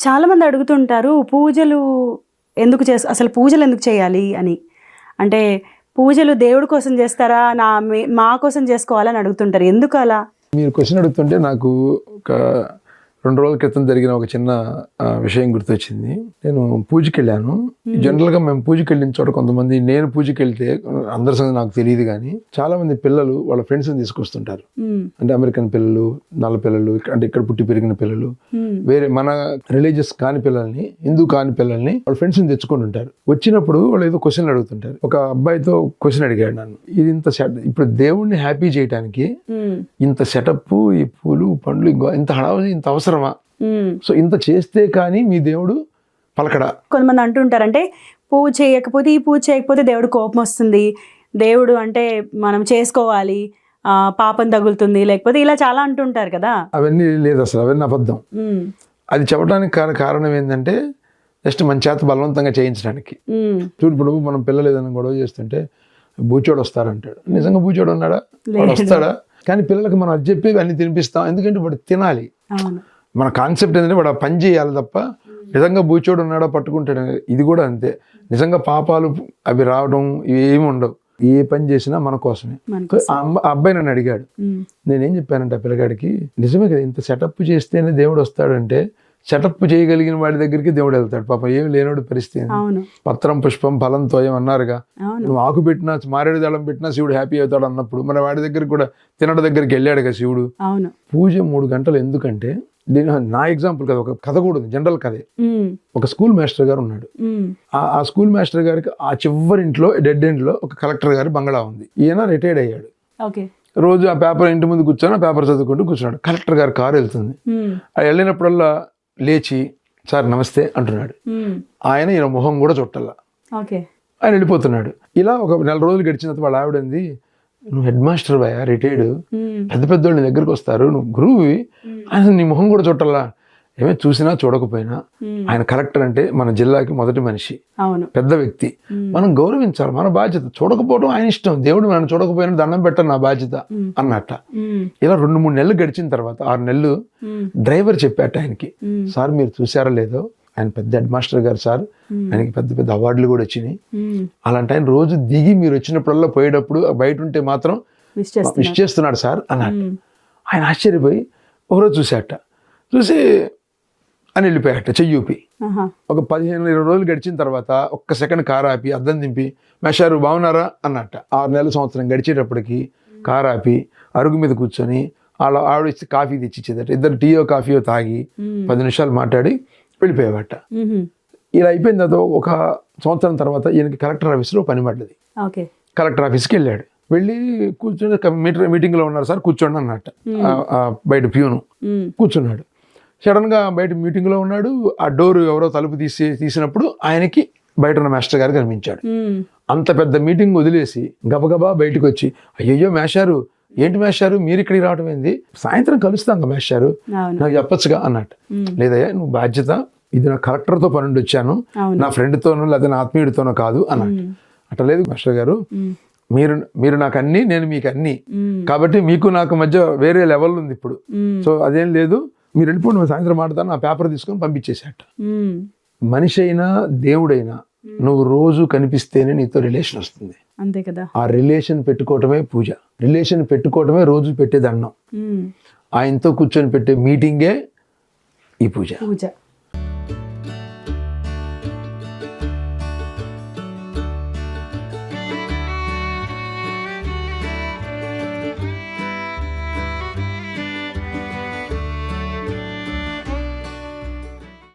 చాలామంది అడుగుతుంటారు పూజలు అసలు పూజలు ఎందుకు చేయాలి అని. అంటే పూజలు దేవుడి కోసం చేస్తారా, మా కోసం చేసుకోవాలని అడుగుతుంటారు. ఎందుకు అలా? మీరు క్వశ్చన్ అడుగుతుంటే నాకు ఒక 2 రోజుల క్రితం జరిగిన ఒక చిన్న విషయం గుర్తొచ్చింది. నేను పూజకి వెళ్ళాను. జనరల్గా మేము పూజకి వెళ్ళిన చోట కొంతమంది, నేను పూజకి వెళ్తే అందరి సంగతి నాకు తెలియదు కానీ చాలా మంది పిల్లలు వాళ్ళ ఫ్రెండ్స్ని తీసుకొస్తుంటారు. అంటే అమెరికన్ పిల్లలు, నల్ల పిల్లలు, అంటే ఇక్కడ పుట్టి పెరిగిన పిల్లలు, వేరే మన రిలీజియస్ కాని పిల్లల్ని, హిందూ కాని పిల్లల్ని వాళ్ళ ఫ్రెండ్స్ని తెచ్చుకొని ఉంటారు. వచ్చినప్పుడు వాళ్ళు ఏదో క్వశ్చన్లు అడుగుతుంటారు. ఒక అబ్బాయితో క్వశ్చన్ అడిగాడు నన్ను, ఇది ఇంత ఇప్పుడు దేవుణ్ణి హ్యాపీ చేయడానికి ఇంత సెటప్, ఈ పూలు పండ్లు, ఇంత హడావుడి, ఇంత అవసరమా? సో ఇంత చేస్తే కానీ మీ దేవుడు పలకడా? కొంతమంది అంటుంటారు, అంటే పూజ చేయకపోతే దేవుడు కోపం వస్తుంది, దేవుడు అంటే మనం చేసుకోవాలి, పాపం తగులుతుంది, లేకపోతే ఇలా చాలా అంటుంటారు కదా. అవన్నీ లేదు, అసలు అవన్నీ అబద్ధం. అది చెప్పడానికి కారణం ఏంటంటే జస్ట్ మన చేత బలవంతంగా చేయించడానికి. చూడు, ఇప్పుడు మనం పిల్లలు ఏదైనా గొడవ చేస్తుంటే బూచోడు వస్తారంటాడు. నిజంగా బూచోడు ఉన్నాడా? వాడు వస్తాడా? కానీ పిల్లలకి మనం అది చెప్పి అన్ని తినిపిస్తాం, ఎందుకంటే వాడు తినాలి. మన కాన్సెప్ట్ ఏంటంటే వాడు పని చేయాలి తప్ప నిజంగా బూచోడు ఉన్నాడో పట్టుకుంటాడు. ఇది కూడా అంతే. నిజంగా పాపాలు అవి రావడం ఏమి ఉండవు. ఏ పని చేసినా మన కోసమే. ఆ అబ్బాయి నన్ను అడిగాడు, నేనేం చెప్పానంటే ఆ పిల్లగాడికి, నిజమే కదా, ఇంత సెటప్ చేస్తేనే దేవుడు వస్తాడంటే సెటప్ చేయగలిగిన వాడి దగ్గరికి దేవుడు వెళ్తాడు. పాపం ఏమి లేనోడు పరిస్థితి. పత్రం పుష్పం ఫలం తోయం అన్నారుగా. నువ్వు ఆకు పెట్టినా, మారేడు దళం పెట్టినా శివుడు హ్యాపీ అవుతాడు అన్నప్పుడు మన వాడి దగ్గరికి కూడా తినడం దగ్గరికి వెళ్ళాడు కదా శివుడు. పూజ 3 గంటలు ఎందుకంటే, నా ఎగ్జాంపుల్ కదా, ఒక కథ కూడా ఉంది, జనరల్ కథే. ఒక స్కూల్ మాస్టర్ గారు ఉన్నాడు. ఆ స్కూల్ మాస్టర్ గారికి ఆ చివరింట్లో డెడ్ ఎండ్ లో ఒక కలెక్టర్ గారి బంగళా ఉంది. ఈయన రిటైర్డ్ అయ్యాడు. రోజు ఆ పేపర్ ఇంటి ముందు కూర్చొని ఆ పేపర్ చదువుకుంటూ కూర్చున్నాడు. కలెక్టర్ గారి కారు వెళ్తుంది. ఆ వెళ్ళినప్పుడల్లా లేచి సార్ నమస్తే అంటున్నాడు. ఈయన మొహం కూడా చుట్టల్లా. ఆయన వెళ్ళిపోతున్నాడు. ఇలా ఒక 4 రోజులు గడిచిన వాళ్ళ ఆవిడంది, నువ్వు హెడ్ మాస్టర్ బాయా, రిటైర్డ్, పెద్ద పెద్దోళ్ళు నీ దగ్గరకు వస్తారు, నువ్వు గురువువి, ఆయన నీ మొహం కూడా చుట్టల్లా. ఏమే చూసినా చూడకపోయినా ఆయన కలెక్టర్ అంటే మన జిల్లాకి మొదటి మనిషి, పెద్ద వ్యక్తి, మనం గౌరవించాలి, మన బాధ్యత. చూడకపోవడం ఆయన ఇష్టం, దేవుడు మనం చూడకపోయినా దండం పెట్టడం నా బాధ్యత అన్నట్ట. ఇలా 2-3 నెలలు గడిచిన తర్వాత 6 నెలలు డ్రైవర్ చెప్పాట ఆయనకి, సార్ మీరు చూసారో లేదో, ఆయన పెద్ద హెడ్ మాస్టర్ గారు సార్, ఆయనకి పెద్ద పెద్ద అవార్డులు కూడా వచ్చినాయి. అలాంటి ఆయన రోజు దిగి మీరు వచ్చినప్పుడల్లా పోయేటప్పుడు బయట ఉంటే మాత్రం విష్ చేస్తున్నాడు సార్ అన్నట్టు. ఆయన ఆశ్చర్యపోయి ఒకరోజు చూసి అని వెళ్ళిపోయాట చెయ్యూపి. ఒక 15-20 రోజులు గడిచిన తర్వాత ఒక్క సెకండ్ కారు ఆపి అద్దం దింపి, మేషారు బాగున్నారా అన్నట్ట. 6 నెలల సంవత్సరం గడిచేటప్పటికి కారు ఆపి అరుగు మీద కూర్చొని ఆవిడ ఇచ్చి కాఫీ తెచ్చిచ్చేదట. ఇద్దరు టీయో కాఫీయో తాగి 10 నిమిషాలు మాట్లాడి వెళ్ళిపోయేవాట. ఇలా అయిపోయిన తర్వాత ఒక సంవత్సరం తర్వాత ఈయనకి కలెక్టర్ ఆఫీస్లో పని పడ్డది. కలెక్టర్ ఆఫీస్కి వెళ్ళాడు. వెళ్ళి కూర్చొని మీటింగ్లో ఉన్నారు సార్ కూర్చోండి అన్నట్ట. బయట ప్యూను కూర్చున్నాడు. సడన్ గా బయట మీటింగ్ లో ఉన్నాడు. ఆ డోర్ ఎవరో తలుపు తీసినప్పుడు ఆయనకి బయట ఉన్న మాస్టర్ గారు కనిపించాడు. అంత పెద్ద మీటింగ్ వదిలేసి గబగబా బయటకు వచ్చి, అయ్యయ్యో మేషారు, ఏంటి మేషారు మీరు ఇక్కడికి రావడం ఏంది, సాయంత్రం కలుస్తాం కదా మేషారు, నాకు చెప్పొచ్చుగా అన్నట్టు. లేదయ్యా నువ్వు బాధ్యత, ఇది నా కలెక్టర్తో పనుండి వచ్చాను, నా ఫ్రెండ్తోనో లేదా నా ఆత్మీయుడితోనో కాదు అన్నట్టు. అట్లా లేదు మాస్టర్ గారు, మీరు నాకు అన్ని, నేను మీకు అన్ని, కాబట్టి మీకు నాకు మధ్య వేరే లెవెల్ ఉంది ఇప్పుడు. సో అదేం లేదు, మీరు వెళ్ళిపోండి, సాయంత్రం మాట్లాడతాను, ఆ పేపర్ తీసుకొని పంపించేసేట. మనిషి అయినా దేవుడైనా నువ్వు రోజు కనిపిస్తేనే నీతో రిలేషన్ వస్తుంది. అంతే కదా. ఆ రిలేషన్ పెట్టుకోవటమే పూజ. రిలేషన్ పెట్టుకోవటమే రోజు పెట్టే దండం. ఆయనతో కూర్చొని పెట్టే మీటింగే ఈ పూజ.